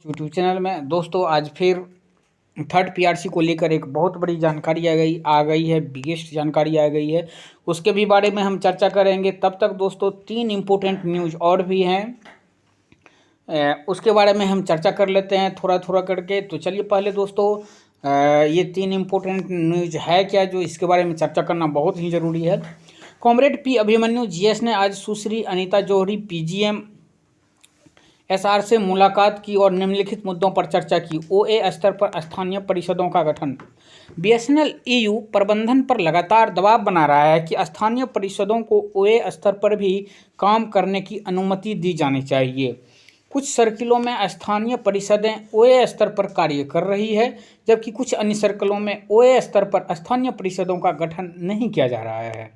YouTube channel में दोस्तों आज फिर थर्ड पीआरसी को लेकर एक बहुत बड़ी जानकारी आ गई है, बिगेस्ट जानकारी आ गई है। उसके भी बारे में हम चर्चा करेंगे। तब तक दोस्तों 3 इम्पोर्टेंट न्यूज़ और भी हैं, उसके बारे में हम चर्चा कर लेते हैं थोड़ा थोड़ा करके। तो चलिए पहले दोस्तों ये 3 इम्पोर्टेंट न्यूज़ है क्या, जो इसके बारे में चर्चा करना बहुत ही ज़रूरी है। कॉमरेड पी अभिमन्यु जीएस ने आज सुश्री अनीता जौहरी पीजीएम एसआर से मुलाकात की और निम्नलिखित मुद्दों पर चर्चा की। ओए स्तर पर स्थानीय परिषदों का गठन। बीएसएनएल ईयू प्रबंधन पर लगातार दबाव बना रहा है कि स्थानीय परिषदों को ओए स्तर पर भी काम करने की अनुमति दी जानी चाहिए। कुछ सर्किलों में स्थानीय परिषदें ओए स्तर पर कार्य कर रही है, जबकि कुछ अन्य सर्किलों में ओए स्तर पर स्थानीय परिषदों का गठन नहीं किया जा रहा है।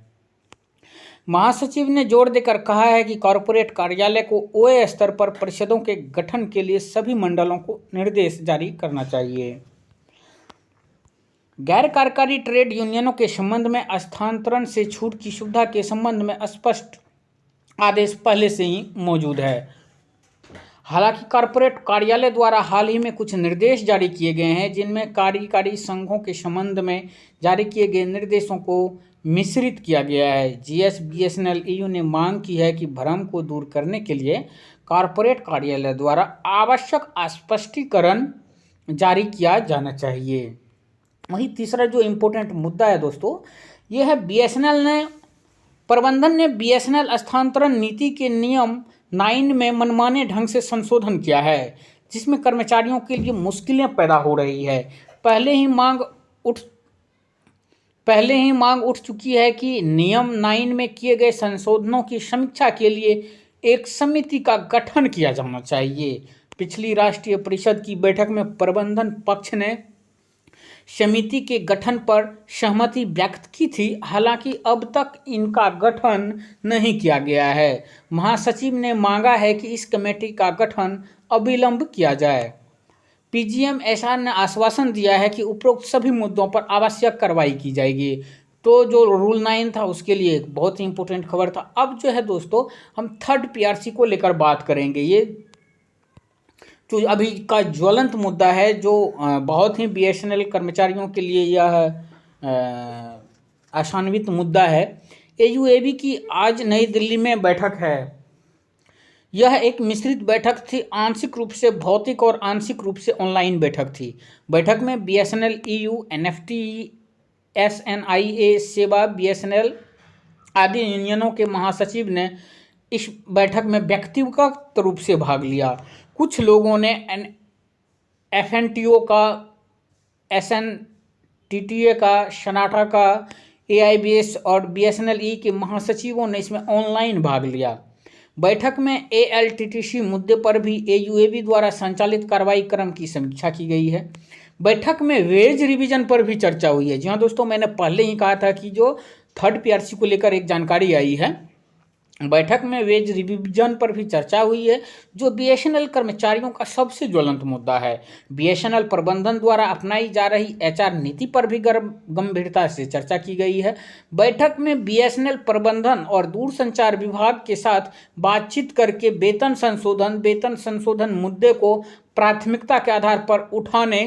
महासचिव ने जोर देकर कहा है कि कॉरपोरेट कार्यालय को ओए स्तर पर परिषदों के गठन के लिए सभी मंडलों को निर्देश जारी करना चाहिए। गैर कार्यकारी ट्रेड यूनियनों के संबंध में स्थानांतरण से छूट की सुविधा के संबंध में स्पष्ट आदेश पहले से ही मौजूद है। हालांकि कॉरपोरेट कार्यालय द्वारा हाल ही में कुछ निर्देश जारी किए गए हैं, जिनमें कार्यकारी संघों के संबंध में जारी किए गए निर्देशों को मिश्रित किया गया है। जीएस बीएसएनएल ईयू ने मांग की है कि भ्रम को दूर करने के लिए कॉरपोरेट कार्यालय द्वारा आवश्यक स्पष्टीकरण जारी किया जाना चाहिए। वहीं तीसरा जो इम्पोर्टेंट मुद्दा है दोस्तों, ये है प्रबंधन ने बीएसएनएल स्थानांतरण नीति के नियम 9 में मनमाने ढंग से संशोधन किया है, जिसमें कर्मचारियों के लिए मुश्किलें पैदा हो रही है। पहले ही मांग उठ चुकी है कि नियम 9 में किए गए संशोधनों की समीक्षा के लिए एक समिति का गठन किया जाना चाहिए। पिछली राष्ट्रीय परिषद की बैठक में प्रबंधन पक्ष ने समिति के गठन पर सहमति व्यक्त की थी, हालांकि अब तक इनका गठन नहीं किया गया है। महासचिव ने मांगा है कि इस कमेटी का गठन अविलंब किया जाए। पीजीएम एसआर ने आश्वासन दिया है कि उपरोक्त सभी मुद्दों पर आवश्यक कार्रवाई की जाएगी। तो जो रूल 9 था उसके लिए एक बहुत ही इंपॉर्टेंट खबर था। अब जो है दोस्तों हम थर्ड पीआरसी को लेकर बात करेंगे। ये जो अभी का ज्वलंत मुद्दा है, जो बहुत ही बीएसएनएल कर्मचारियों के लिए यह आशान्वित मुद्दा है। एयूएबी की आज नई दिल्ली में बैठक है। यह एक मिश्रित बैठक थी, आंशिक रूप से भौतिक और आंशिक रूप से ऑनलाइन बैठक थी। बैठक में बीएसएनएल ईयू, एनएफटी, एसएनआईए, सेवा, बीएसएनएल आदि यूनियनों के महासचिव ने इस बैठक में व्यक्तिगत रूप से भाग लिया। कुछ लोगों ने एफएनटीओ का, एसएनटीटीए का, सनाटा का, एआईबीएस और बीएसएनएल के महासचिवों ने इसमें ऑनलाइन भाग लिया। बैठक में एएलटीटीसी मुद्दे पर भी एयूएबी द्वारा संचालित कार्रवाई क्रम की समीक्षा की गई है। बैठक में वेज रिवीजन पर भी चर्चा हुई है। जी हाँ दोस्तों, मैंने पहले ही कहा था कि जो थर्ड पीआरसी को लेकर एक जानकारी आई है। बैठक में वेज रिवीजन पर भी चर्चा हुई है, जो बीएसएनएल कर्मचारियों का सबसे ज्वलंत मुद्दा है। बीएसएनएल प्रबंधन द्वारा अपनाई जा रही एचआर नीति पर भी गंभीरता से चर्चा की गई है। बैठक में बीएसएनएल प्रबंधन और दूरसंचार विभाग के साथ बातचीत करके वेतन संशोधन मुद्दे को प्राथमिकता के आधार पर उठाने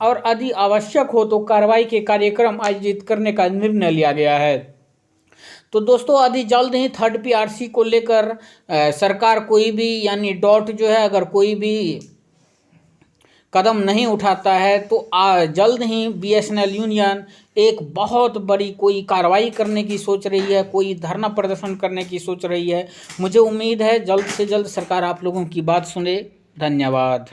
और यदि आवश्यक हो तो कार्रवाई के कार्यक्रम आयोजित करने का निर्णय लिया गया है। तो दोस्तों अभी जल्द ही थर्ड पीआरसी को लेकर सरकार कोई भी यानी डॉट जो है, अगर कोई भी कदम नहीं उठाता है तो जल्द ही बीएसएनएल यूनियन एक बहुत बड़ी कोई कार्रवाई करने की सोच रही है, कोई धरना प्रदर्शन करने की सोच रही है। मुझे उम्मीद है जल्द से जल्द सरकार आप लोगों की बात सुने। धन्यवाद।